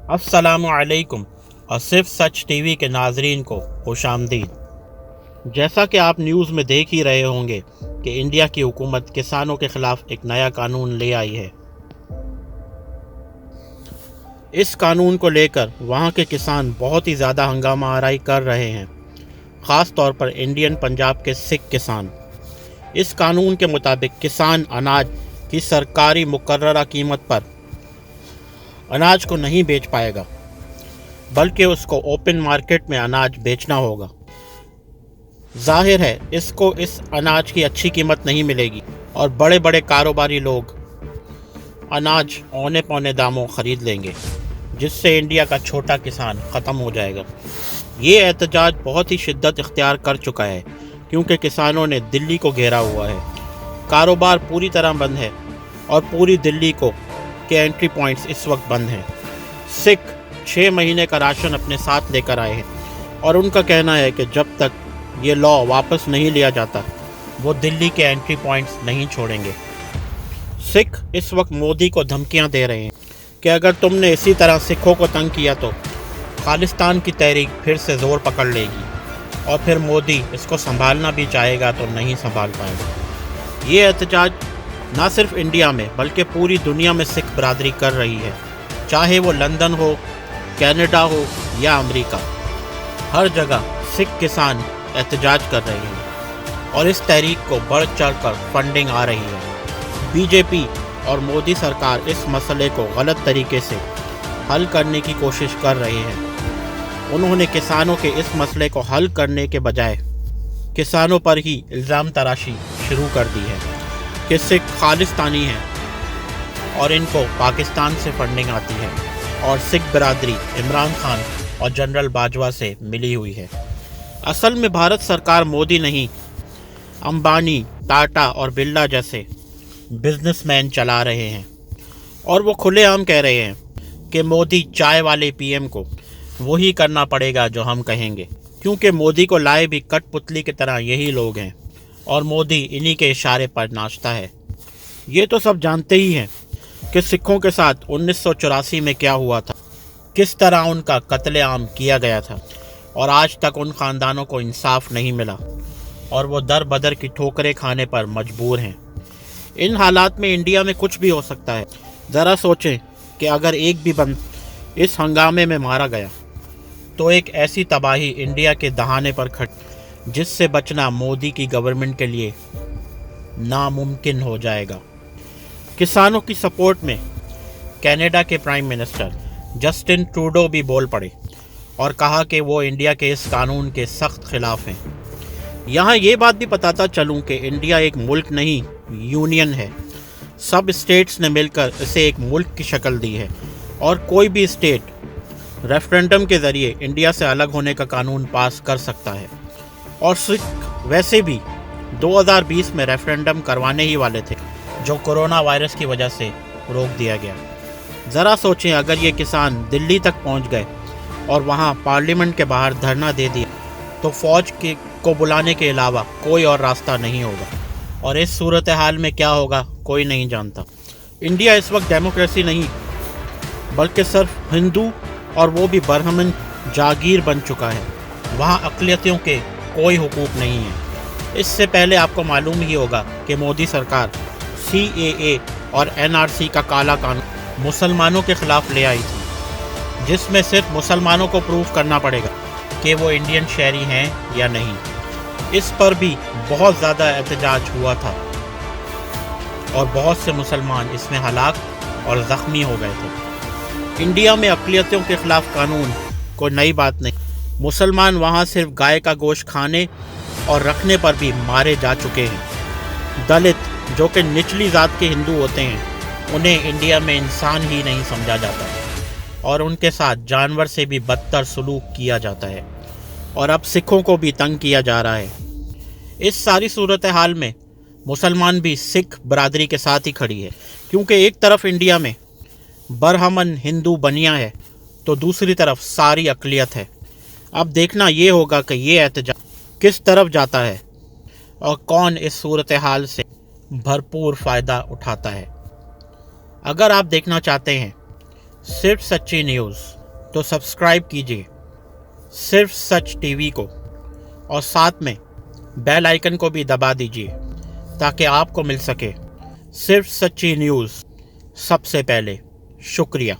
अस्सलामु अलैकुम और सिर्फ सच टीवी के नाजरीन को खुश आमदीद। जैसा कि आप न्यूज़ में देख ही रहे होंगे कि इंडिया की हुकूमत किसानों के ख़िलाफ़ एक नया कानून ले आई है। इस कानून को लेकर वहाँ के किसान बहुत ही ज़्यादा हंगामा आराई कर रहे हैं, ख़ास तौर पर इंडियन पंजाब के सिख किसान। इस कानून के मुताबिक किसान अनाज की सरकारी मुकर्ररा कीमत पर अनाज को नहीं बेच पाएगा, बल्कि उसको ओपन मार्केट में अनाज बेचना होगा। जाहिर है इसको इस अनाज की अच्छी कीमत नहीं मिलेगी और बड़े बड़े कारोबारी लोग अनाज औने पौने दामों ख़रीद लेंगे, जिससे इंडिया का छोटा किसान ख़त्म हो जाएगा। ये एहतजाज बहुत ही शिद्दत इख्तियार कर चुका है, क्योंकि किसानों ने दिल्ली को घेरा हुआ है। कारोबार पूरी तरह बंद है और पूरी दिल्ली के एंट्री पॉइंट्स इस वक्त बंद हैं। सिख 6 महीने का राशन अपने साथ लेकर आए हैं और उनका कहना है कि जब तक ये लॉ वापस नहीं लिया जाता वो दिल्ली के एंट्री पॉइंट्स नहीं छोड़ेंगे। सिख इस वक्त मोदी को धमकियां दे रहे हैं कि अगर तुमने इसी तरह सिखों को तंग किया तो खालिस्तान की तहरीक फिर से ज़ोर पकड़ लेगी और फिर मोदी इसको संभालना भी चाहेगा तो नहीं संभाल पाएगा। ये एहतजाज ना सिर्फ इंडिया में बल्कि पूरी दुनिया में सिख बरादरी कर रही है, चाहे वो लंदन हो, कनाडा हो या अमेरिका। हर जगह सिख किसान एहतजाज कर रहे हैं और इस तहरीक को बढ़ चढ़ कर फंडिंग आ रही है। बीजेपी और मोदी सरकार इस मसले को गलत तरीके से हल करने की कोशिश कर रहे हैं। उन्होंने किसानों के इस मसले को हल करने के बजाय किसानों पर ही इल्ज़ाम तराशी शुरू कर दी है कि सिख खालिस्तानी हैं और इनको पाकिस्तान से फंडिंग आती है और सिख बरादरी इमरान खान और जनरल बाजवा से मिली हुई है। असल में भारत सरकार मोदी नहीं, अंबानी, टाटा और बिरला जैसे बिजनेसमैन चला रहे हैं और वो खुलेआम कह रहे हैं कि मोदी चाय वाले पीएम को वही करना पड़ेगा जो हम कहेंगे, क्योंकि मोदी को लाए भी कठपुतली की तरह यही लोग हैं और मोदी इन्हीं के इशारे पर नाचता है। ये तो सब जानते ही हैं कि सिखों के साथ 1984 में क्या हुआ था, किस तरह उनका कत्लेआम किया गया था और आज तक उन ख़ानदानों को इंसाफ नहीं मिला और वो दर बदर की ठोकरें खाने पर मजबूर हैं। इन हालात में इंडिया में कुछ भी हो सकता है। ज़रा सोचें कि अगर एक भी बंद इस हंगामे में मारा गया तो एक ऐसी तबाही इंडिया के दहाने पर जिससे बचना मोदी की गवर्नमेंट के लिए नामुमकिन हो जाएगा। किसानों की सपोर्ट में कनाडा के प्राइम मिनिस्टर जस्टिन ट्रूडो भी बोल पड़े और कहा कि वो इंडिया के इस कानून के सख्त खिलाफ हैं। यहाँ ये बात भी बताता चलूँ कि इंडिया एक मुल्क नहीं, यूनियन है। सब स्टेट्स ने मिलकर इसे एक मुल्क की शक्ल दी है और कोई भी स्टेट रेफरेंडम के ज़रिए इंडिया से अलग होने का कानून पास कर सकता है। और सिख वैसे भी 2020 में रेफरेंडम करवाने ही वाले थे, जो कोरोना वायरस की वजह से रोक दिया गया। ज़रा सोचें अगर ये किसान दिल्ली तक पहुंच गए और वहां पार्लियामेंट के बाहर धरना दे दिया तो फ़ौज को बुलाने के अलावा कोई और रास्ता नहीं होगा और इस सूरत हाल में क्या होगा कोई नहीं जानता। इंडिया इस वक्त डेमोक्रेसी नहीं बल्कि सिर्फ हिंदू और वो भी बरहमन जागीर बन चुका है। वहाँ अक़लियतों के कोई हुकूक नहीं है। इससे पहले आपको मालूम ही होगा कि मोदी सरकार CAA और NRC का काला कानून मुसलमानों के ख़िलाफ़ ले आई थी, जिसमें सिर्फ मुसलमानों को प्रूव करना पड़ेगा कि वो इंडियन शहरी हैं या नहीं। इस पर भी बहुत ज़्यादा एहतजाज हुआ था और बहुत से मुसलमान इसमें हलाक और ज़ख्मी हो गए थे। इंडिया में अक़लियतों के ख़िलाफ़ कानून कोई नई बात नहीं। मुसलमान वहाँ सिर्फ गाय का गोश्त खाने और रखने पर भी मारे जा चुके हैं। दलित जो कि निचली ज़ात के हिंदू होते हैं, उन्हें इंडिया में इंसान ही नहीं समझा जाता और उनके साथ जानवर से भी बदतर सलूक किया जाता है और अब सिखों को भी तंग किया जा रहा है। इस सारी सूरत हाल में मुसलमान भी सिख बरादरी के साथ ही खड़ी है, क्योंकि एक तरफ इंडिया में बरहमन हिंदू बनिया है तो दूसरी तरफ सारी अक़लियत है। अब देखना ये होगा कि ये एहतजाज किस तरफ जाता है और कौन इस सूरत हाल से भरपूर फ़ायदा उठाता है। अगर आप देखना चाहते हैं صرف سچی نیوز تو سبسکرائب کیجیے صرف سچ ٹی وی کو، اور ساتھ میں بیل آئیکن کو بھی دبا دیجیے تاکہ آپ کو مل سکے صرف سچی نیوز سب سے پہلے۔ شکریہ۔